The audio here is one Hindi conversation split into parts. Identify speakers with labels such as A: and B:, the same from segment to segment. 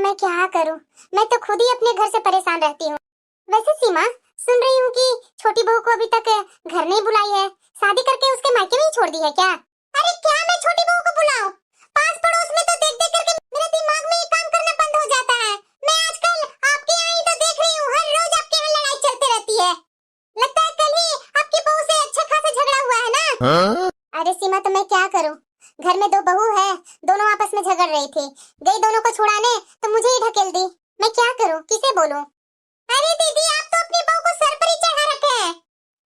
A: मैं क्या करूं? मैं तो खुद ही अपने घर से परेशान रहती हूँ। वैसे सीमा, सुन रही हूँ कि छोटी बहू को अभी तक घर नहीं बुलाई है, शादी करके उसके मायके में ही छोड़ दी है क्या? अरे क्या मैं छोटी बहू को बुलाऊं? पास पड़ोस में तो देख देख करके मेरे दिमाग में ये काम करना बंद हो जाता है। मैं आजकल आपके यहाँ ही तो देख रही हूँ, हर रोज आपके यहाँ लड़ाई चलती रहती है। लगता है कल ही आपकी बहू से अच्छा खासा झगड़ा हुआ है ना? हाँ? अरे सीमा, तो मैं क्या करूँ? घर में दो बहू है, दोनों आपस में झगड़ रही थी, गई दोनों को छुड़ाने तो मुझे ही ढकेल दी। मैं क्या करूं, किसे बोलूं? अरे दीदी, आप तो अपनी बहू को सर पर ही चढ़ा रखे हैं।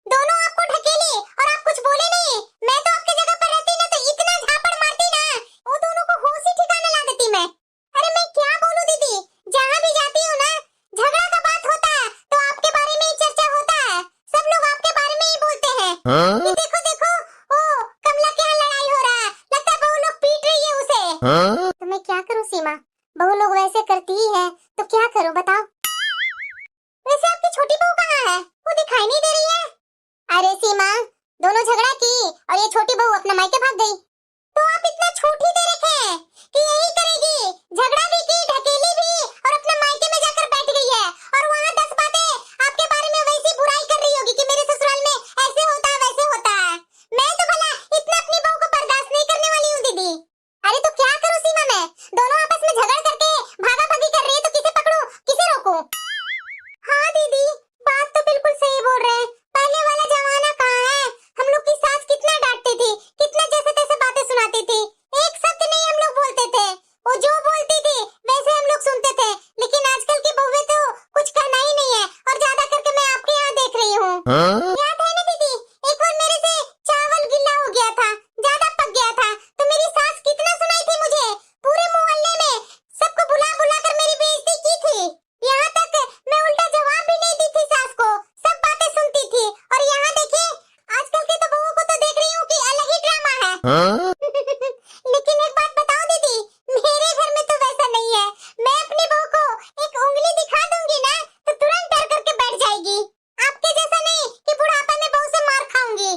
A: दोनों आपको ढकेली और आप कुछ बोले नहीं। मैं तो आपकी जगह पर रहती ना तो इतना झापड़ मारती ना, वो दोनों को होश ही ठिकाने ला देती मैं। अरे मैं क्या बोलूं दीदी, जहाँ भी जाती हूँ ना, झगड़ा का बात होता है तो आपके बारे में ही चर्चा होता है, सब लोग आपके बारे में ही बोलते हैं। हाँ? देखो देखो, ओ कमला के यहाँ लड़ाई हो रहा है, लगता है बहू लोग पीट रही है उसे। हाँ? तो मैं क्या करूं सीमा, बहू लोग वैसे करती ही है तो क्या करूं बताओ? वैसे आपकी छोटी बहू कहाँ है? वो दिखाई नहीं दे रही है। अरे सीमा, दोनों झगड़ा की और ये छोटी बहू अपना मायके भाग गई। तो आप इतना छूट ही दे रखे हैं कि यही करेगी, झगड़ा भी की, ढकेली भी और अपने मायके में जाकर बैठ गई है और वहाँ 10 बातें आपके बारे में वैसी बुराई कर रही होगी कि मेरे ससुराल में ऐसे होता है वैसे होता है। मैं तो भला इतना अपनी बहू को बर्दाश्त नहीं करने वाली हूँ दीदी। अरे तो क्या करूँ सीमा, मैं दोनों आपस में झगड़ करके भागा भागी कर रही है तो किसे पकड़ूं, किसे रोकूं? हाँ दीदी, बात तो बिल्कुल सही बोल रहे हैं। पहले वाला जमाना कहाँ है? हम लोग की सास कितना डांटती थी, कितना जैसे तैसे बातें सुनाती थी, एक शब्द नहीं हम लोग बोलते थे, वो जो बोलती थी वैसे हम लोग सुनते थे। लेकिन आजकल की बहुएं तो कुछ करना ही नहीं है और ज्यादा करके मैं आपके यहाँ देख रही हूँ। हाँ? याद है ना दीदी, एक बार मेरे से चावल गिल्ला हो गया था, ज्यादा पक गया था, तो मेरी सास कितना सुनाई थी मुझे, पूरे मोहल्ले में सबको बुला बुला कर मेरी बेइज्जती की थी। यहाँ तक मैं उल्टा जवाब भी नहीं दी थी सास को, सब बातें सुनती थी। और यहाँ देखिए, आजकल के तो बहू को तो देख रही हूँ कि अलग ही ड्रामा है। हाँ? लेकिन एक बात बताओ दीदी, मेरे घर में तो वैसा नहीं है। मैं अपनी बहू को एक उंगली दिखा दूंगी ना तो तुरंत डर करके बैठ जाएगी। आपके जैसा नहीं कि बुढ़ापे में बहू से मार खाऊंगी।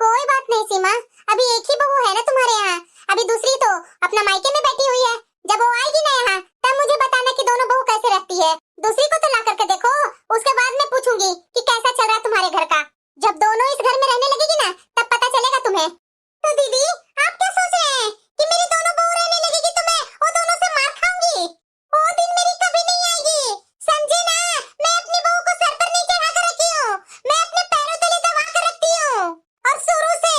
A: कोई बात नहीं सीमा, अभी एक ही बहू है ना तुम्हारे यहाँ, अभी दूसरी तो अपना मायके में बैठी हुई है। जब वो आएगी ना यहाँ तब मुझे बताना कि दोनों बहू कैसे रहती है। दूसरी को तो ला करके देखो, उसके बाद मैं पूछूंगी कि कैसा चल रहा है तुम्हारे घर का। जब दोनों इस घर में रहने लगेगी ना तब पता चलेगा तुम्हें। तो दीदी, आप क्या सोच रहे हैं कि मेरी दोनों बहू रहने लगेगी तो मैं वो दोनों से मार खाऊंगी? वो दिन मेरी कभी नहीं आएगी, समझे ना? मैं अपनी बहू को सर पर नहीं चढ़ा कर रखी हूँ, मैं अपने पैरों तले दबा कर रखती हूँ। और शुरू से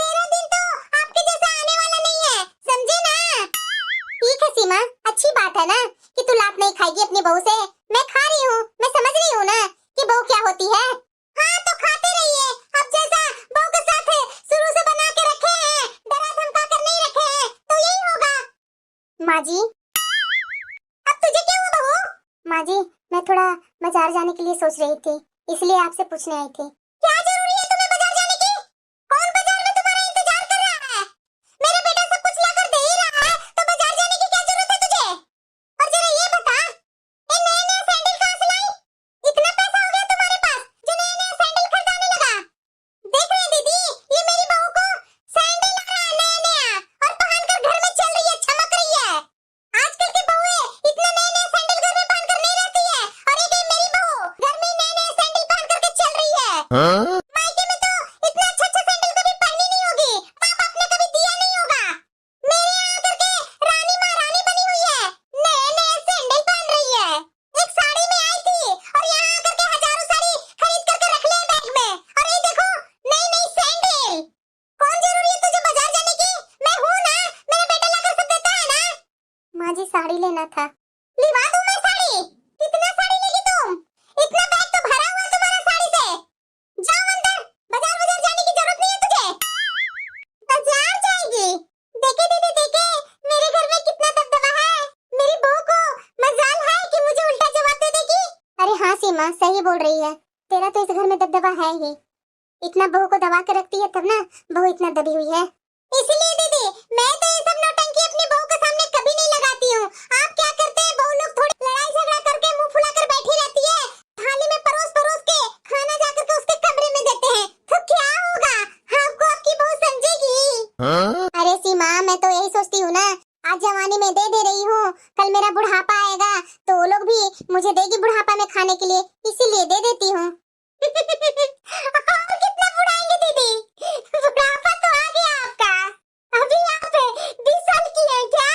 A: मेरा दिन तो आपके जैसा आने वाला नहीं है, समझे ना? ठीक है सीमा, अच्छी बात है ना कि तू लात नहीं खाएगी अपनी बहू से। मैं खा रही हूँ, मैं समझ रही हूँ ना कि बहू क्या होती है। हाँ तो खाते रहिए, अब जैसा बहू के साथ शुरू से बना के रखे हैं, डरा धमका कर नहीं रखे हैं, तो यही होगा। माँ जी, अब तुझे क्या हुआ बहू? माँ जी, मैं थोड़ा बाजार जाने के लिए सोच रही थी, इसलिए आपसे पूछने आई थी। क्या जरूरी है तुम्हें बाजार जाने की? कौन बाजार में तुम्हारा इंतजार कर रहा है? मेरा बेटा सब कुछ लाकर दे ही रहा है तो बाजार जाने की क्या जरूरत है तुझे? और जरा ये बता, ये नए नए सैंडल कहाँ से लाई? इतना पैसा हो गया तुम्हारे पास जो नए नए सैंडल खरीदने लगा? देख रही दीदी, ये मेरी बहू को सैंडल लगा नया नया और पहनकर घर में चल रही है, चमक रही है। आजकल की बहुएं इतना नए नए सैंडल घर में पहनकर नहीं रहती है और ये मेरी बहू घर में नए नए सैंडल पहन करके चल रही है। हाँ? मायके में तो इतना अच्छा अच्छा सैंडल कभी पहनी नहीं होगी, माँ बाप ने कभी दिया नहीं होगा। मेरे यहाँ आकर के रानी महारानी बनी हुई है, नए नए सैंडल पहन रही है। एक साड़ी में आई थी और यहाँ आकर के हजारों साड़ी खरीद करके रख ले बैग में, और ये देखो नई नई सैंडल। कौन जरूरी है तुझे बाजार जाने की? मैं हूँ ना, मेरा बेटा लाकर सब देता है ना। माँ जी, साड़ी लेना था। लिवा दूं मैं साड़ी? कितना साड़ी लेगी तुम? इतना बैग तो भरा हुआ है तुम्हारा साड़ी से। जाओ अंदर, बाजार बाजार जाने की जरूरत नहीं है तुझे। बाजार जाएगी? देखे दीदी देखे, मेरे घर में कितना दबदबा है। मेरी बहू को मजाल है कि मुझे उल्टा जवाब दे देगी। अरे हाँ सीमा, सही बोल रही है, तेरा तो इस घर में दबदबा है ही। इतना बहू को दबा के रखती है तब ना बहू इतना दबी हुई है। इसलिए दीदी, मैं तो ये सब नौटंकी अपनी बहू के सामने कभी नहीं लगाती हूँ। आप क्या करते हैं, बहू लोग थोड़ी लड़ाई झगड़ा करके मुंह फुलाकर बैठी रहती है, थाली में परोस परोस के खाना जाकर के उसके कमरे में देते हैं, तो क्या होगा? आपको आपकी बहू समझेगी। हाँ? अरे सीमा, मैं तो यही सोचती हूँ ना, आज जवानी में दे दे रही हूँ, कल मेरा बुढ़ापा मुझे देगी बुढ़ापा में खाने के लिए, इसीलिए दे देती हूँ। और कितना बुढ़ाएंगे दीदी? बुढ़ापा तो आ गया आपका। अभी आप 20 साल की हैं क्या?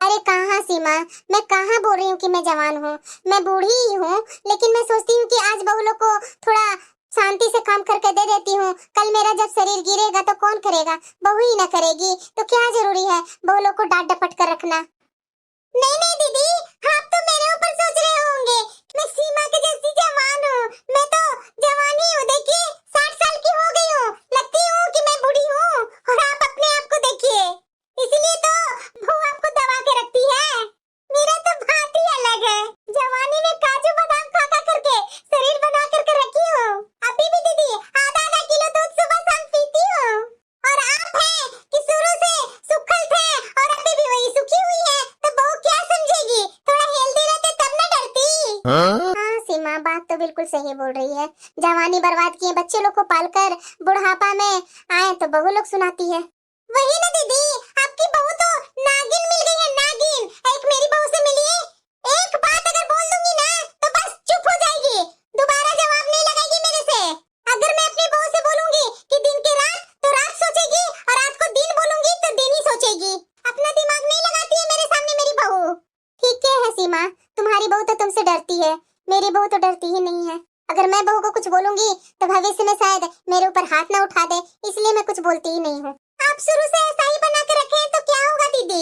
A: अरे कहाँ सीमा, मैं कहाँ बोल रही हूँ कि मैं जवान हूँ, मैं बूढ़ी ही हूँ। लेकिन मैं सोचती हूँ कि आज बहू लोग को थोड़ा शांति से काम करके दे देती हूँ। कल मेरा जब शरीर गिरेगा तो कौन करेगा? बहू ही ना करेगी तो क्या जरूरी है बहू लोग को डांट डपट कर रखना। नहीं नहीं दीदी, आप तो मेरे ऊपर सोच रहे होंगे। मैं सीमा के जैसी जवान हूँ। मैं तो जवान ही हूँ, देखिए 60 साल की हो गई हूँ। लगती हूँ कि मैं बूढ़ी हूँ। और आप अपने आप को देखिए, इसलिए तो वो आपको दबा के रखती है। मेरा तो बात ही अलग है। जवानी में काजू बादाम खा खा करके शरीर बना करके रखी हूँ। अभी भी दीदी आधा आधा किलो दूध सुबह शाम पीती हूँ। और आप हैं कि शुरू से सुखल थे और अभी भी वही सुखी हुई है, तो बहू क्या समझेगी? थोड़ा हेल्दी रहते तब ना डरती। हाँ सीमा, बात तो बिल्कुल सही बोल रही है। जवानी बर्बाद किए बच्चे लोग को पालकर बुढ़ापा में आए तो बहू लोग सुनाती है। वही ना दीदी, आपकी बहू तो नागिन मिल गई है, नागिन। एक मेरी बहू से मिलिए, एक बात अगर बोल दूंगी ना तो बस चुप हो जाएगी, दोबारा जवाब नहीं लगाएगी मेरे से। अगर मैं अपनी बहू से बोलूंगी कि दिन की रात तो रात सोचेगी, और रात को दिन बोलूंगी तो दिन ही सोचेगी। अपना दिमाग नहीं लगाती है मेरे सामने मेरी बहू। ठीक है सीमा, तुम्हारी बहू तो तुमसे डरती है, मेरी बहू तो डरती ही नहीं है। अगर मैं बहू को कुछ बोलूंगी तो भविष्य में शायद मेरे ऊपर हाथ ना उठा दे, इसलिए मैं कुछ बोलती ही नहीं हूँ। आप शुरू से ऐसा ही बना के रखे हैं तो क्या होगा दीदी?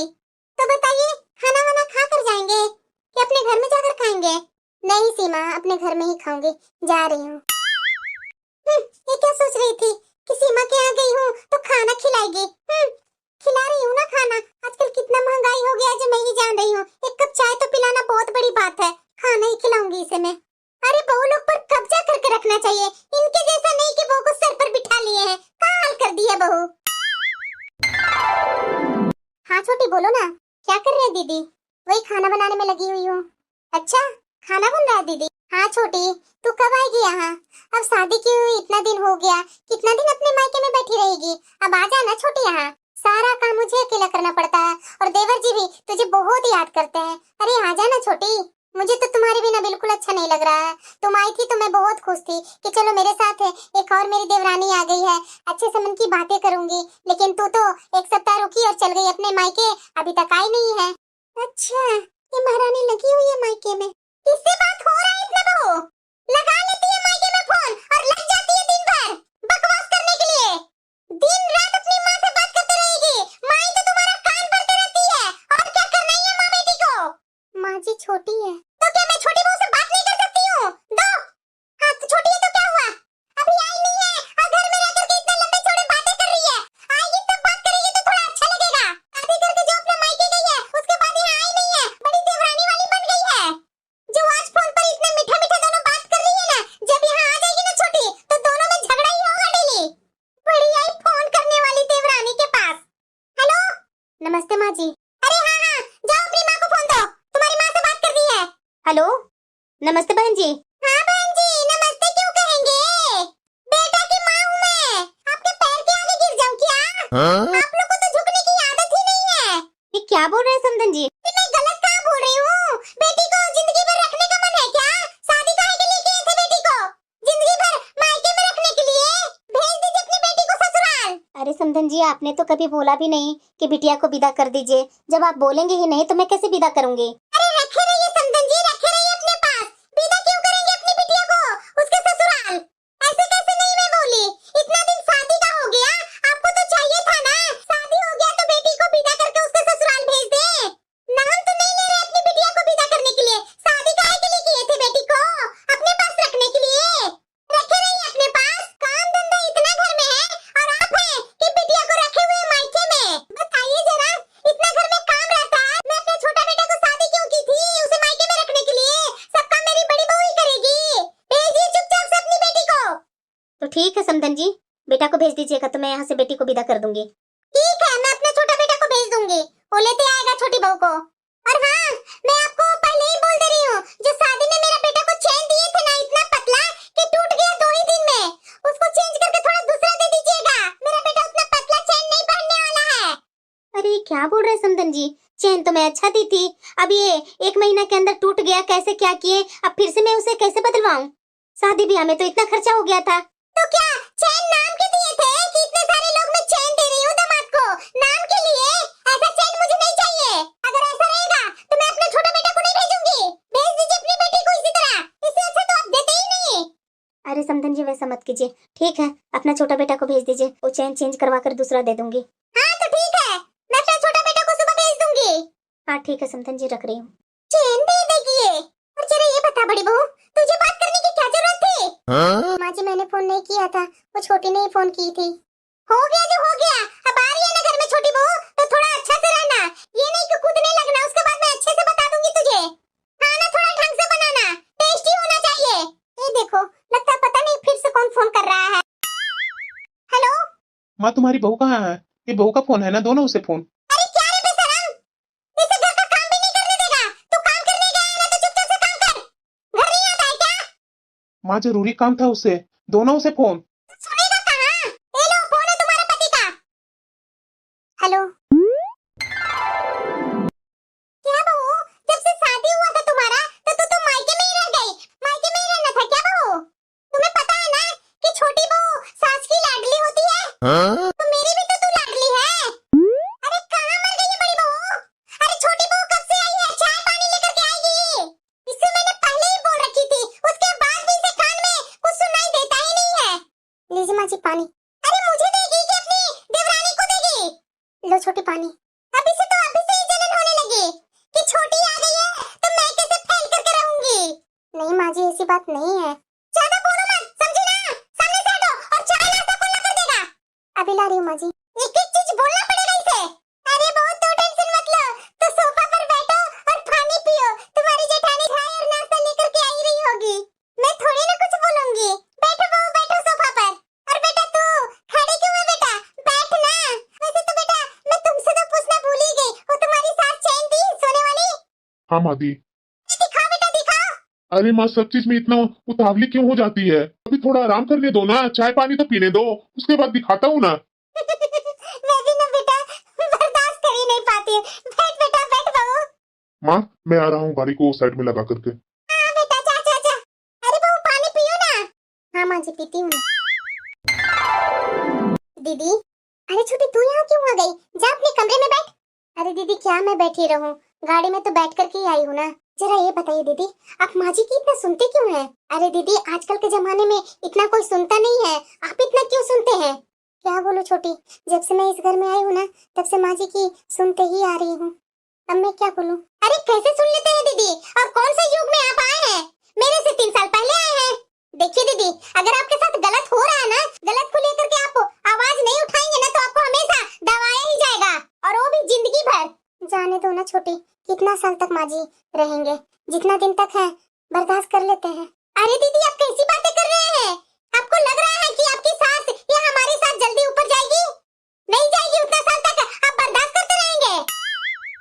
A: तो बताइए, खाना वाना खा कर जाएंगे कि अपने घर में जाकर खाएंगे? नहीं सीमा, अपने घर में ही खाऊंगी, जा रही हूँ। ये क्या सोच रही थी कि सीमा के यहाँ गई हूँ तो खाना खिलाएगी? खिला रही हूँ ना खाना। आजकल कितना महंगाई हो गया है जो मैं ही जान रही हूँ। एक कप चाय तो पिलाना बहुत बड़ी बात है, खाना ही खिलाऊंगी इसे मैं। अरे बहू लोग पर कब्जा करके रखना चाहिए, इनके जैसा नहीं कि बहू को सर पर बिठा लिए हैं। कहाँ हाल कर दी है बहू। हाँ छोटी बोलो ना, क्या कर रही है दीदी? वही खाना बनाने में लगी हुई हूँ। अच्छा, खाना बन रहा है दीदी? हाँ छोटी, तू कब आएगी यहाँ? अब शादी की हुई इतना दिन हो गया, कितना दिन अपने मायके में बैठी रहेगी? अब आ जाना छोटी यहाँ, सारा काम मुझे अकेला करना पड़ता है और देवर जी भी तुझे बहुत याद करते हैं। अरे आ जाना छोटी, मुझे तो तुम्हारे बिना बिल्कुल अच्छा नहीं लग रहा है। तुम आई थी तो मैं बहुत खुश थी कि चलो मेरे साथ एक और मेरी देवरानी आ गई है, अच्छे से मन की बातें करूंगी। लेकिन तू तो एक सप्ताह रुकी और चल गई अपने मायके, अभी तक आई नहीं है। अच्छा, ये महारानी लगी हुई है मायके में। किससे बात हो रहा है इतना बहू? लगा लेती है मायके में फोन और लग जाती है दिन भर बकवास करने के लिए। दिन रात अपनी माँ से बात करते रहेगी। माँ ही तो तुम्हारा कान भरते रहती है, और क्या करना ही है माँ बेटी को? माँ जी छोटी है तो क्या मैं छोटी बहू से बात नहीं कर सकती हूँ? दो हाँ, तो छोटी है तो क्या हुआ? अभी आई नहीं है और घर में रह करके इतने लंबे चौड़े बातें कर रही है। आएगी तब बात करेगी तो थोड़ा अच्छा लगेगा। शादी करके जो अपने मायके गई है उसके बाद यहाँ आई नहीं है, बड़ी देवरानी वाली बन गई है। जो आज फोन पर इतना मीठा मीठा दोनों बात कर रही है ना, जब यहाँ आ जाएगी ना छोटी तो दोनों में झगड़ा ही होगा डेली। बड़ी आई फोन करने वाली देवरानी के पास। हेलो, नमस्ते माँ जी। अरे हाँ हाँ, जाओ अपनी माँ को फोन दो, तुम्हारी माँ से बात कर दी है। हेलो, नमस्ते बहन जी। हाँ बहन जी, नमस्ते क्यों कहेंगे? बेटा की माँ हूँ मैं, आपके पैर के आगे गिर जाऊँ क्या? आप लोग को तो झुकने की आदत ही नहीं है। ये क्या बोल रहे हैं समधन जी? मैं गलत कहाँ बोल रही हूँ? बेटी को जिंदगी भर रखने का मन है क्या? शादी काहे के लिए किए थे बेटी को? जिंदगी भर मायके में रखने के लिए? भेज दीजिए अपनी बेटी को ससुराल। अरे समधन जी, आपने तो कभी बोला भी नहीं कि बिटिया को विदा कर दीजिए। जब आप बोलेंगे ही नहीं तो मैं कैसे विदा करूंगी? अरे रखे रहिए समधन जी, रखे रहिए अपने पास। विदा क्यों करेंगे अपनी बिटिया को उसके ससुराल? ऐसे कैसे नहीं मैं बोली? इतना दिन शादी का हो गया, आपको तो चाहिए था ना, शादी हो गया तो बेटी को विदा करके उसके ससुराल भेज दे। नाम तो नहीं ले रहे अपनी बिटिया को विदा करने के लिए। शादी काहे के लिए किए थे बेटी को? अपने पास रखने के लिए। रखे रहिए अपने पास, काम धंधा इतना घर में है और आप हैं कि बिटिया को रखे हुए मायके में। बताइए जरा, इतना घर में काम रहता है, मैं अपने छोटा बेटा को शादी क्यों की थी? उसे मायके में रखने के लिए। सब काम मेरी बड़ी बहू ही करेगी। भेजिए चुपचाप से अपनी बेटी को। तो ठीक है समधन जी, बेटा को भेज दीजिएगा तो मैं यहाँ से बेटी को विदा कर दूंगी। ठीक है, मैं अपने छोटा बेटा को भेज दूंगी, वो लेते आएगा छोटी बहू को। और हाँ, मैं आपको पहले ही बोल दे रही हूँ, जो शादी में मेरा बेटा को चेन दिए थे ना, इतना पतला कि टूट गया 2 ही दिन में, उसको चेंज करके थोड़ा दूसरा दे दीजिएगा। मेरा बेटा उतना पतला चेन नहीं पहनने वाला है। अरे क्या बोल रहे हैं समधन जी? चैन तो मैं अच्छा दी थी, अब ये 1 महीना के अंदर टूट गया, कैसे क्या किए, अब फिर से मैं उसे कैसे बदलवाऊं? शादी ब्याह में तो इतना खर्चा हो गया था। तो क्या चैन नाम के दिए थे कि इतने सारे लोग मैं चैन दे रही हूँ दामाद को नाम के लिए? ऐसा चैन मुझे नहीं चाहिए। अगर ऐसा रहेगा तो मैं अपने छोटे बेटे को नहीं भेजूंगी। भेज दीजिए अपनी बेटी को इसी तरह, इससे अच्छा तो आप देते ही नहीं। अरे समधन जी वैसा मत कीजिए, ठीक है अपना छोटा बेटा को भेज दीजिए, वो चैन चेंज करवा कर दूसरा दे दूंगी। हाँ तो ठीक है, मैं अपना छोटा बेटा को सुबह भेज दूंगी। हाँ ठीक है समधन जी, रख रही हूँ। चैन दे देगी ये। और जरा ये बता बड़ी बहू, तुझे बात करने की क्या जरूरत थी? हाँ? माँ जी मैंने फोन नहीं किया था, वो छोटी ने ही फोन की थी। हो गया जो हो गया, अब आ रही है ना घर में छोटी बहू तो थोड़ा अच्छा से रहना, ये नहीं कि कूदने लगना, उसके बाद मैं अच्छे से बता दूंगी तुझे। खाना थोड़ा ढंग से बनाना, टेस्टी होना चाहिए। ये देखो लगता है पता नहीं फिर से कौन फोन कर रहा है। हेलो
B: माँ तुम्हारी बहू कहाँ है? ये बहू का फोन है ना, दोनों उसे फोन।
A: अरे क्या रे बेशरम, इसे घर का काम भी नहीं करने देगा। तू काम करने गया है ना तो चुपचाप से काम कर, घर नहीं आता है क्या?
B: माँ जरूरी काम था उससे, दोनों उसे फोन।
A: सुनेगा कहाँ? ये लो फोन है तुम्हारे पति का। हेलो क्या बहू, जब से शादी हुआ था तुम्हारा तो तू मायके में ही रह गई, मायके में ही रहना था क्या बहू? तुम्हें पता है ना कि छोटी बहू सास की लाडली होती है। हाँ? तो मेरी भी तो तू लाडली है। अरे कहाँ मर गई है बड़ी बहू? अरे छोटी बहू कब से आई है, चाय पानी लेकर के आएगी। इससे मैंने पहले ही बोल रखी थी, उसके बाद भी इसे कान में कुछ सुनाई देता ही नहीं है। लीजिए माँ जी पानी। अरे मुझे देगी कि अपनी देवरानी को देगी? लो छोटी पानी। अभी से ही जलन होने लगी कि छोटी आ गई है तो मैं कैसे फैल करके रहूंगी। नहीं माँ जी ऐसी बात नहीं है। ज्यादा बोलो मत, समझी ना? सामने से हटो और चाय नाश्ता कौन ला कर देगा? अभी ला रही हूँ माँ जी। एक एक चीज बोलना पड़ेगा इसे। अरे बहुत तो टेंशन मत लो, तो सोफा पर बैठो और पानी पियो, तुम्हारी जेठानी चाय और नाश्ता लेकर के आई रही होगी, मैं थोड़ी ना कुछ बोलूंगी। बैठो बहू बैठो सोफा पर। और बेटा तू खड़ी क्यों है बेटा, बैठ ना। वैसे तो बेटा मैं तुमसे तो पूछना भूल ही गई, वो तुम्हारी सास चैन थी सोने वाली?
B: हाँ माँ दी।
A: दिखा बेटा दिखा।
B: अरे माँ सब चीज में इतना उतावली क्यों हो जाती है? अभी थोड़ा आराम करने दो ना, चाय पानी तो पीने दो, उसके बाद दिखाता हूँ ना।
A: मैं भी ना बेटा बर्दाश्त कर ही नहीं पाती। बैठ बेटा बैठ बहू।
B: माँ मैं आ रहा हूँ, गाड़ी को साइड में लगा करके।
A: हाँ बेटा जा जा जा। अरे बहू पानी पियो ना। हाँ माँ जी पीती हूँ ना। दीदी अरे छोटी तू यहाँ क्यों आ गई, जा अपने कमरे में बैठ। अरे दीदी क्या मैं बैठी रहूं, गाड़ी में तो बैठ करके ही आई हूँ ना। जरा ये बताइए दीदी आप माँ जी की इतना सुनते क्यों हैं? अरे दीदी आजकल के जमाने में इतना कोई सुनता नहीं है, आप इतना क्यों सुनते हैं? क्या बोलूं छोटी, जब से मैं इस घर में आई हूँ ना तब से माँ जी की सुनते ही आ रही हूँ। अब मैं क्या बोलूं? अरे कैसे सुन लेते हैं दीदी, और कौन से युग में आप आए हैं? मेरे से 3 साल पहले आए हैं। देखिए दीदी अगर आपके साथ गलत हो रहा है ना, गलत को लेकर के आप आवाज नहीं उठाएंगे ना तो आपको हमेशा दबाया ही जाएगा, और वो भी जिंदगी भर। जाने दो ना छोटी, कितना साल तक माँ जी रहेंगे, जितना दिन तक है बर्दाश्त कर लेते हैं। अरे दीदी आप कैसी बातें कर रहे हैं? आपको लग रहा है कि आपकी सास या हमारी सास जल्दी ऊपर जाएगी? नहीं जाएगी, उतना साल तक आप बर्दाश्त करते रहेंगे।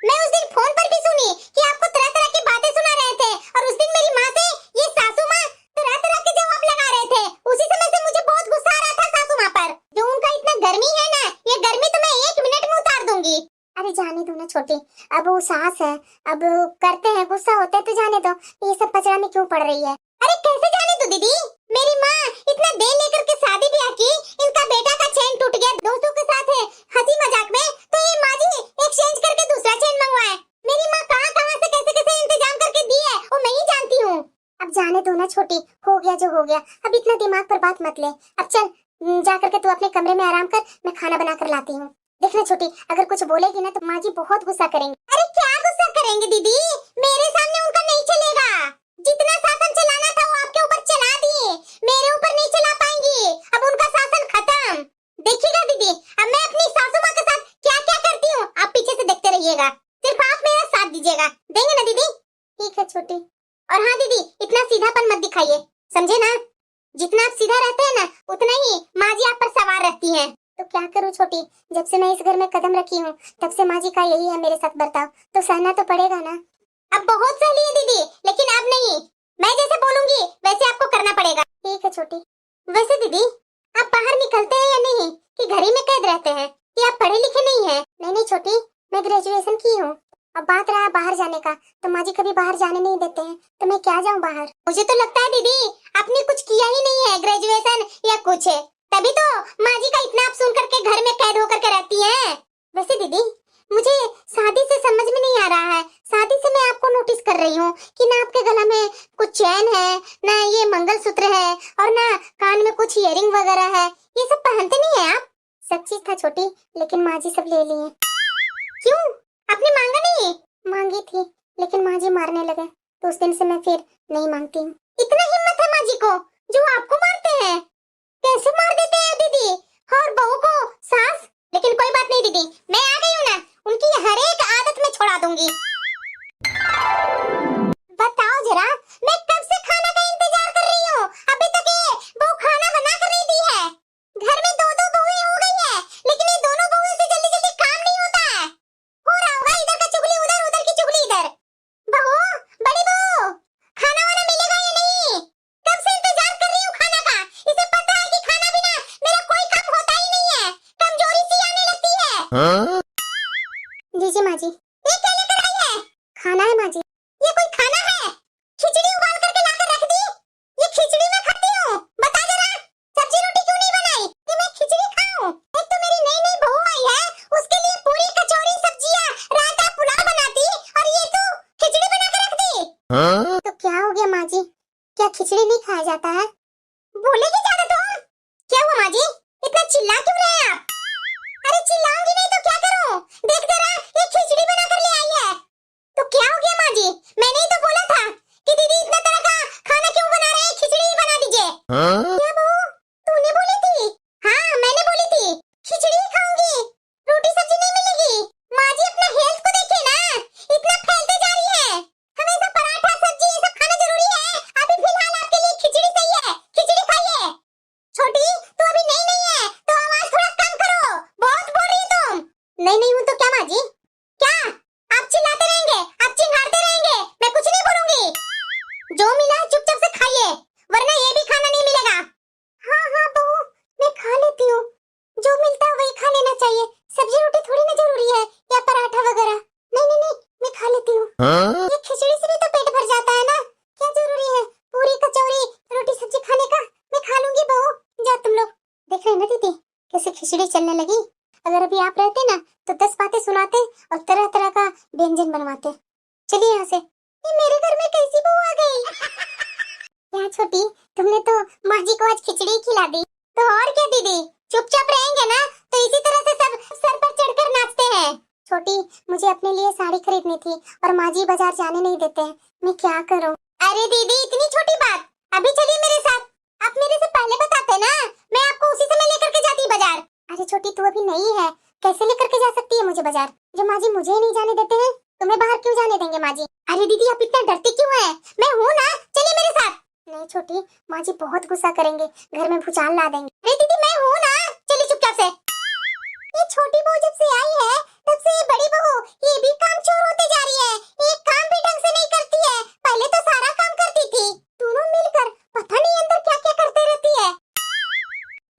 A: मैं उस दिन फोन पर भी सुनी कि आपको तरह तरह की बातें सुना रहे थे, और उस दिन मेरी माँ से ये सासू माँ तरह तरह के जवाब लगा रहे थे, उसी समय से मुझे बहुत गुस्सा आ रहा था सासू माँ पर। जो उनका इतना गर्मी है ना, ये गर्मी तो मैं 1 मिनट में उतार दूंगी। अरे जाने दो ना छोटी, अब वो सास है, अब करते हैं गुस्सा होता है तो जाने दो, ये सब पचड़ा में क्यों पड़ रही है? अरे कैसे जाने दो दीदी, मेरी माँ इतना देर लेकर के शादी ब्याह की, इनका बेटा का चैन टूट गया दोस्तों के साथ है हंसी मजाक में, तो ये माँ जी एक्सचेंज करके दूसरा चैन मंगवाए। मेरी माँ कहाँ कहाँ से कैसे कैसे इंतजाम करके दी है वो मैं ही जानती हूँ। अब जाने दो ना छोटी, हो गया जो हो गया, अब इतना दिमाग पर बात मत ले। अब चल जा करके तू अपने कमरे में आराम कर, मैं खाना बना कर लाती हूँ। देखना छोटी अगर कुछ बोलेगी ना तो माँ जी बहुत गुस्सा करेंगे। अरे क्या गुस्सा करेंगे दीदी, मेरे सामने उनका नहीं चलेगा। जितना शासन चलाना था वो आपके ऊपर चला दिए, मेरे ऊपर नहीं चला पाएंगी, अब उनका शासन खत्म। देखिएगा दीदी अब मैं अपनी सासू माँ के साथ क्या क्या करती हूँ, आप पीछे से देखते रहिएगा, सिर्फ आप मेरा साथ दीजिएगा। देंगे ना दीदी? ठीक है छोटी। और हाँ दीदी इतना सीधापन मत दिखाइए, समझे ना? जितना आप सीधा रहते हैं ना उतना ही माँ जी आप पर सवार रहती हैं। तो क्या करूँ छोटी, जब से मैं इस घर में कदम रखी हूँ तब से माँ जी का यही है मेरे साथ बर्ताव, तो सहना तो पड़ेगा ना। अब बहुत सह लिए दीदी, लेकिन अब नहीं, मैं जैसे बोलूंगी वैसे आपको करना पड़ेगा। ठीक है छोटी। वैसे दीदी आप बाहर निकलते हैं या नहीं, कि घर ही में कैद रहते हैं, कि आप पढ़े लिखे नहीं हैं? नहीं नहीं छोटी, मैं ग्रेजुएशन की हूँ अब बात रहा बाहर जाने का, तो माँ जी कभी बाहर जाने नहीं देते हैं, तो मैं क्या जाऊँ बाहर। मुझे तो लगता है दीदी आपने कुछ किया ही नहीं है, ग्रेजुएशन या कुछ है, तभी तो माँ जी का इतना आप सुन करके घर में कैद होकर के रहती है। वैसे दीदी मुझे शादी से समझ में नहीं आ रहा है, शादी से मैं आपको नोटिस कर रही हूँ कि ना आपके गला में कुछ चैन है, ना ये मंगलसूत्र है, और ना कान में कुछ इयरिंग वगैरह है, ये सब पहनते नहीं है आप। सब चीज था छोटी, लेकिन माँ जी सब ले लिए। क्यों, आपने मांगा नहीं? मांगी थी, लेकिन माँ जी मारने लगे, तो उस दिन से मैं फिर नहीं मांगती हूँ। इतना हिम्मत है माँ जी को जो आपको मारते हैं? कैसे मार देते हैं दीदी, और बहू को सास। लेकिन कोई बात नहीं दीदी, मैं आ गई हूँ ना, उनकी हर एक आदत में छोड़ा दूंगी। बताओ जरा, मैं कब से खाना का इंतजार कर रही हूँ, अभी तक ये बहू खाना बना कर नहीं दी है। घर में दो दो बहुएं हो गई है, लेकिन ये दोनों बहुएं से जल्दी जल्दी काम नहीं होता है। हो रहा होगा इधर का चुगली उधर, उधर की चुगली इधर। बहू, बड़ी बहू, खाना वाना मिलेगा या नहीं? कब से इंतजार कर रही हूँ खाना का। इसे पता है कि खाना बिना मेरा कोई काम होता ही नहीं है, कमजोरी सी आने लगती है। लीजिए माँ जी। ये क्या लेकर आई है? खाना है माँ जी। ये कोई खाना है? खिचड़ी उबाल करके लाकर रख दी। ये खिचड़ी मैं खाती हूँ, बता जरा, सब्जी रोटी क्यों नहीं बनाई कि मैं खिचड़ी खाऊं? एक तो मेरी नई नई बहू आई है, उसके लिए पूरी कचौड़ी सब्जियां रायता पुलाव बनाती, और ये तो खिचड़ी बना के रख दी। तो क्या हो गया माँ जी, क्या खिचड़ी नहीं खाया जाता है? बोलेगी ज्यादा तुम। क्या हुआ माँ जी, इतना चिल्ला क्यों रहे हैं आप? अरे चिल्लाऊंगी नहीं तो क्या करूं? देख जरा, ये खिचड़ी बना कर ले आई है। तो क्या हो गया माँ जी, मैंने ही तो बोला था कि दीदी इतना तरह का खाना क्यों बना रहे हैं, खिचड़ी ही बना दीजिए। क्या बहू, तूने बोली थी? हाँ मैंने बोली थी, खिचड़ी ही खाऊंगी, रोटी सब्जी नहीं मिलेगी। माँ जी अपना हेल्थ को देखिए ना, इतना फैलते जा रही है, हमेशा पराठा सब्जी ये सब खाना जरूरी है, अभी फिलहाल आपके लिए खिचड़ी सही है, खिचड़ी खाइए। छोटी तू अभी नहीं नहीं है, तो आवाज थोड़ा कम करो, बहुत बोल रही तुम। नहीं हूँ तो क्या माँ जी? क्या आप चिल्लाते रहेंगे, आप चिल्लाते रहेंगे, मैं कुछ नहीं बोलूंगी। जो मिला है चुपचाप से खाइए, वरना ये भी खाना नहीं मिलेगा। हाँ बहू, मैं खा लेती हूँ, जो मिलता है वही खा लेना चाहिए, सब्जी रोटी थोड़ी ना जरूरी है, या पराठा वगैरह। नहीं मैं खा लेती हूँ। ये खिचड़ी से भी तो पेट भर जाता है ना, क्या जरूरी है पूरी कचौड़ी रोटी सब्जी खाने का? मैं खा लूंगी बहू, जा तुम लोग। देख रहे हैं ना दीदी कैसे खिचड़ी चलने लगी। अगर अभी आप रहते ना तो 10 बातें सुनाते और तरह तरह का व्यंजन बनवाते। चलिए यहाँ से। ये मेरे घर में कैसी बहू आ गई? यहाँ छोटी, तुमने तो माँ जी को आज खिचड़ी खिला दी, तो और क्या दीदी, चुपचाप रहेंगे ना तो इसी तरह से सब सर पर चढ़कर नाचते हैं। छोटी, मुझे अपने लिए साड़ी खरीदनी थी और माँ जी बाजार जाने नहीं देते हैं, मैं क्या करूँ? अरे दीदी इतनी छोटी बात, अभी चलिए मेरे साथ। आप मेरे से पहले बताते ना, मैं आपको उसी समय लेकर के जाती बाजार। अरे छोटी तू अभी नई है, कैसे लेकर के जा सकती है मुझे बाजार? जो माँ जी मुझे ही नहीं जाने देते हैं, तुम्हें बाहर क्यों जाने देंगे माँ जी? अरे दीदी आप इतना डरती क्यों है? मैं हूँ ना, चलिए मेरे साथ। नहीं छोटी, माँ जी बहुत गुस्सा करेंगे, घर में भूचाल ला देंगे। अरे दीदी मैं हूँ ना, चलिए चुपचाप से। ये छोटी बहू जब से आई है तब से ये बड़ी बहू ये भी काम चोर होते जा रही है, एक काम भी ढंग से नहीं करती है। पहले तो सारा काम करती थी, दोनों मिलकर पता नहीं अंदर क्या क्या करते रहती है।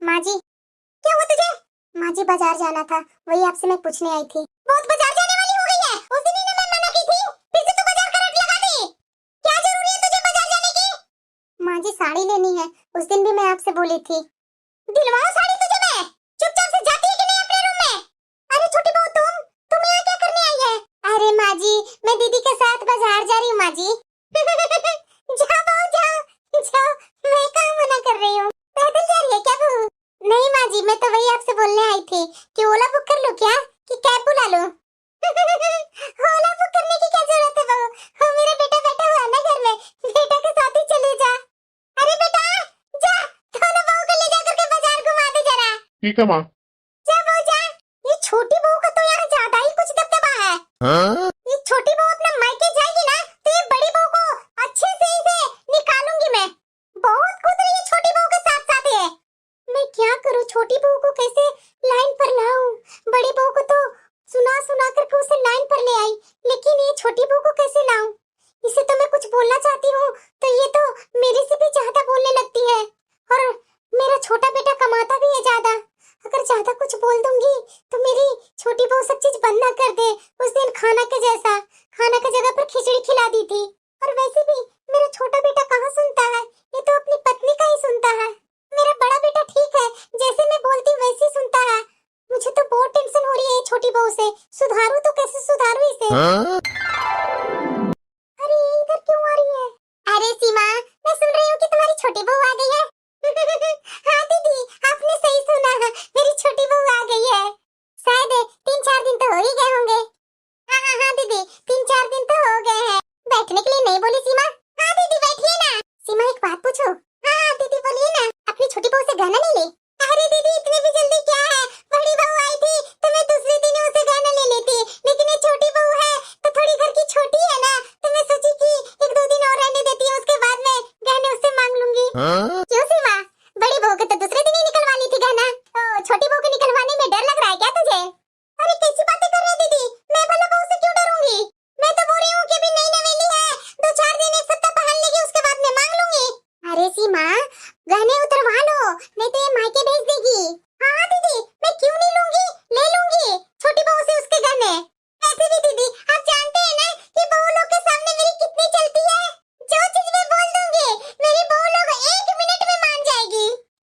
A: माँ जी क्या हुआ तुझे? माँ जी बाजार जाना था, वही आपसे मैं पूछने आई थी। बहुत बाजार जाने वाली हो गई है, उस दिन ही ना मैं मना की थी, फिर से तू बाजार का रट लगा दी। क्या जरूरी है तुझे बाजार जाने की? माँ जी साड़ी लेनी है, उस दिन भी मैं आपसे बोली थी। दिलवाओ साड़ी तुझे मैं, चुपचाप से जाती है कि नहीं अपने रूम में? अरे छोटी बहू तुम यहाँ क्या करने आई है? अरे माँ जी मैं दीदी के साथ बाजार जा रही हूँ माँ जी। जाओ बहू जाओ, मैं कहाँ मना कर रही हूँ, पैदल जा रही है क्या बहू? नहीं माँ जी, मैं तो वही आपसे बोलने आई थी कि ओला बुक कर लूँ क्या, कि कैब बुला लूँ? ओला बुक करने की क्या जरूरत है बहू, हो मेरा बेटा बैठा हुआ है ना घर में, बेटा के साथ ही चले जा। अरे बेटा जा, दोनों बहू को ले जा करके बाजार घुमा दे जरा।
B: ठीक है माँ।
A: जा बहू जा, ये छोटी बहू का तो यहाँ ज्यादा ही कुछ दबदबा है। ये छोटी बहू अपना मायके जाएगी ना तो ये बड़ी बहू को अच्छे से इसे निकालूंगी मैं। बहुत खुद रही है छोटी बहू के साथ साथ है। मैं क्या करूँ, छोटी बहू को कैसे लाइन पर लाऊं? बड़ी बहू को तो सुना करके उसे लाइन पर ले आई, लेकिन ये छोटी बहू को कैसे लाऊं? इसे तो मैं कुछ बोलना चाहती हूँ तो ये तो मेरे से भी ज्यादा बोलने लगती है, और मेरा छोटा बेटा कमाता भी है ज्यादा, अगर ज्यादा कुछ बोल दूंगी तो मेरी छोटी बहू सब चीज बंद ना कर दे। उस दिन खाना के जैसा, खाना की जगह पर खिचड़ी खिला दी थी। और वैसे भी मेरा छोटा बेटा कहाँ सुनता है, ये तो अपनी पत्नी का ही सुनता है। मेरा बड़ा बेटा ठीक है, जैसे मैं बोलती हूँ वैसे ही सुनता है। मुझे तो बहुत टेंशन हो रही है छोटी बहू से। सुधारूं तो कैसे सुधारूं इसे? अरे ये इधर क्यों आ रही है? अरे सीमा, मैं सुन रही हूँ कि तुम्हारी छोटी बहू आ गई है। हाँ दीदी, आपने सही सुना है, मेरी छोटी बहू आ गई है। शायद 3-4 दिन तो हो ही गए होंगे। हाँ हाँ हाँ दीदी, 3-4 दिन तो हो गए हैं। बैठने के लिए नहीं बोली सीमा? हाँ दीदी बैठिए ना। सीमा एक बात पूछो? हाँ हाँ दीदी बोलिए ना। अपनी छोटी बहू से गहना नहीं ली? अरे दीदी इतनी भी जल्दी क्या है, बड़ी बहू आई थी तो मैं दूसरे दिन उसे गहना ले लेती, लेकिन ये छोटी बहू है तो थोड़ी घर की छोटी है ना, तो मैं सोची कि 1-2 दिन और रहने देती हूँ, उसके बाद में गहने उससे मांग लूंगी। क्यों सीमा, बड़ी बहू के तो दूसरे दिन ही निकलवानी थी गहना, तो छोटी बहू के निकलवाने में डर लग रहा है क्या तुझे? अरे कैसी बातें कर रहे हो दीदी, मैं भला बहू से क्यों डरूंगी? मैं तो बोल रही हूँ कि अभी नई नवेली है, 2-4 दिन 1 सप्ताह पहन लेगी, उसके बाद में मांग लूंगी। अरे सीमा, गहने उतरवा लो, नहीं तो ये मायके भेज देगी। हाँ दीदी, मैं क्यों नहीं लूंगी, ले लूंगी छोटी बहू से उसके गहने। ऐसे भी दीदी आप जानते हैं ना कि बहू लोग के सामने मेरी कितनी चलती है। जो चीज मैं बोल दूंगी मेरी बहू लोग 1 मिनट में मान जाएगी।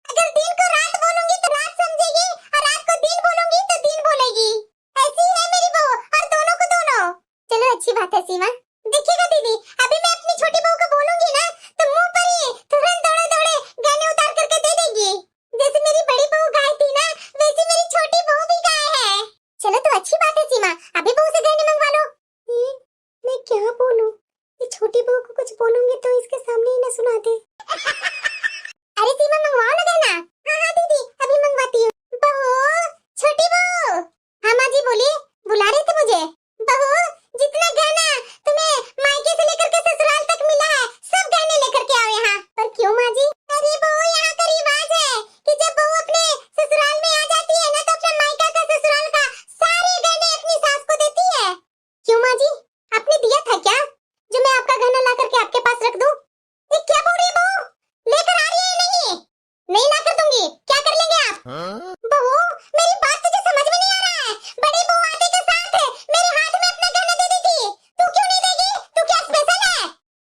A: अगर दिन को रात बोलूंगी तो रात समझेगी, और रात को दिन बोलूंगी तो दिन बोलेगी। ऐसी है मेरी बहू, और दोनों को दोनों। चलो अच्छी बात है सीमा। देखिएगा दीदी, अभी मैं अपनी छोटी बहू को बोलूंगी ना तो मुंह पर ही तुरंत दौड़े दौड़े गहने उतार करके दे देगी। जैसे मेरी बड़ी बहू गाय थी ना, वैसे मेरी छोटी बहू भी गाय है। चलो तो अच्छी बात है सीमा, अभी बहू से गहने मंगवा लो। मैं क्या बोलूं, ये छोटी बहू को कुछ बोलूंगी तो इसके सामने ही ना सुना दे। अरे सीमा मंगवाओ ना गहना। हाँ हाँ दीदी अभी मंगवाती हूँ। बहू, छोटी बहू। हाँ माँ जी बोलिए, बुला रहे थे मुझे? बहू, जितना गहना तुम्हें मायके से लेकर के ससुराल तक मिला है, सब गहने लेकर के आओ यहाँ। पर क्यों माँ जी? अरे बहू यहाँ का रिवाज है कि जब बहू अपने ससुराल में आ जाती है ना तो अपने मायका का ससुराल का सारे गहने अपनी सास को देती है। क्यों माँ जी, आपने दिया था क्या जो मैं आपका गहना ला करके आपके पास रख दूं? ये क्या बोल रही है बहू, लेकर आ रही है नहीं? नहीं ला कर दूंगी, क्या कर लेंगे आप? बहू मेरी बात तुझे समझ में नहीं आ रहा है, बड़ी बहू आते के साथ मेरे हाथ में अपना गहना दे दी थी, तू क्यों नहीं देगी? तू क्या स्पेशल है?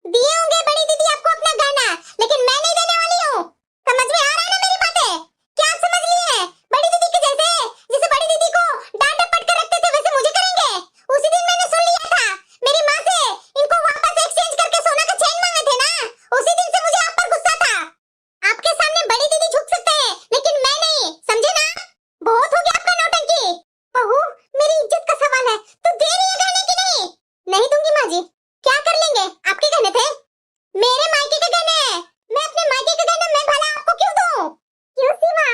A: दिए होंगे बड़ी दीदी आपको अपना गहना, लेकिन मैं नहीं देने वाली हूँ। समझ में आ रहा है ना मेरी बातें? क्या आप समझ लिए हैं? बड़ी दीदी के जैसे, जैसे बड़ी दीदी को डांट डपट कर रखते थे वैसे मुझे करेंगे। उसी दिन मैंने सुन लिया था मेरी माँ से, इनको वापस एक्सचेंज करके सोना का चेन मांगे थे ना, उसी दिन से मुझे आप पर गुस्सा था। आपके सामने बड़ी दीदी झुक सकते हैं लेकिन मैं नहीं, समझे ना? बहुत हो गया आपका नौटंकी। बहू मेरी इज्जत का सवाल है, तू दे रही है गहने की नहीं? नहीं दूंगी माँ जी। क्या कर लेंगे, आपके गहने थे? मेरे मायके के गहने हैं, मैं अपने मायके के गहने मैं भला आपको क्यों दूं? क्यों सीमा,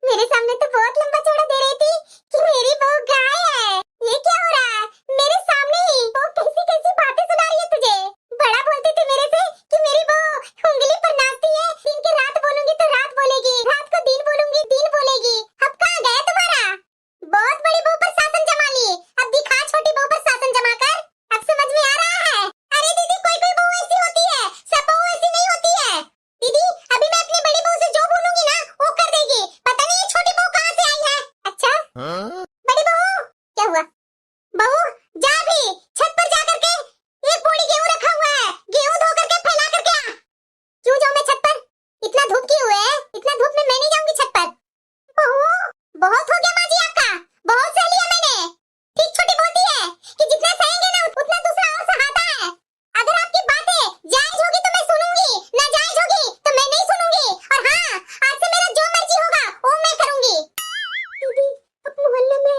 A: मेरे सामने तो बहुत लंबा चौड़ा दे रही थी कि मेरी बहू गाय है। ये क्या हो रहा है मेरे सामने ही? वो कैसी कैसी बातें सुना रही है तुझे? बड़ा बोलती थी मेरे से कि मेरी बहू उंगली पर नाचती है, दिन के रात बोलूंगी तो रात बोलेगी, रात को दिन बोलूंगी दिन बोलेगी। अब कहाँ गया तुम्हारा? बहुत बड़ी बहू पर शासन जमा ली, अब दिखा छोटी बहू पर शासन जमा कर। अब समझ में आ रहा है? अरे दीदी कोई कोई बहू ऐसी होती है, सब बहू ऐसी नहीं होती है। दीदी अभी मैं अपनी बड़ी बहू से जो बोलूंगी ना वो कर देगी, पता नहीं ये छोटी बहू कहाँ से आई है। अच्छा बड़ी बहू, क्या हुआ? बहू जा भी छत पर जा करके, एक बोरी गेहूं रखा हुआ है, गेहूं धो करके फैला करके आ। क्यों जाऊं मैं छत पर? इतना धूप क्यों है? इतना धूप में मैं नहीं जाऊंगी छत पर। बहू बहुत हो गया माँ जी आपका, बहुत सह लिया मैंने। ठीक छोटी बोलती है कि जितना सहेंगे ना उतना दूसरा और सहाता है। अगर आपकी बातें जायज होगी तो मैं सुनूंगी, ना जायज होगी तो मैं नहीं सुनूंगी। और हाँ, आज से मेरा जो मर्जी होगा वो मैं करूंगी। दीदी अब मोहल्ले में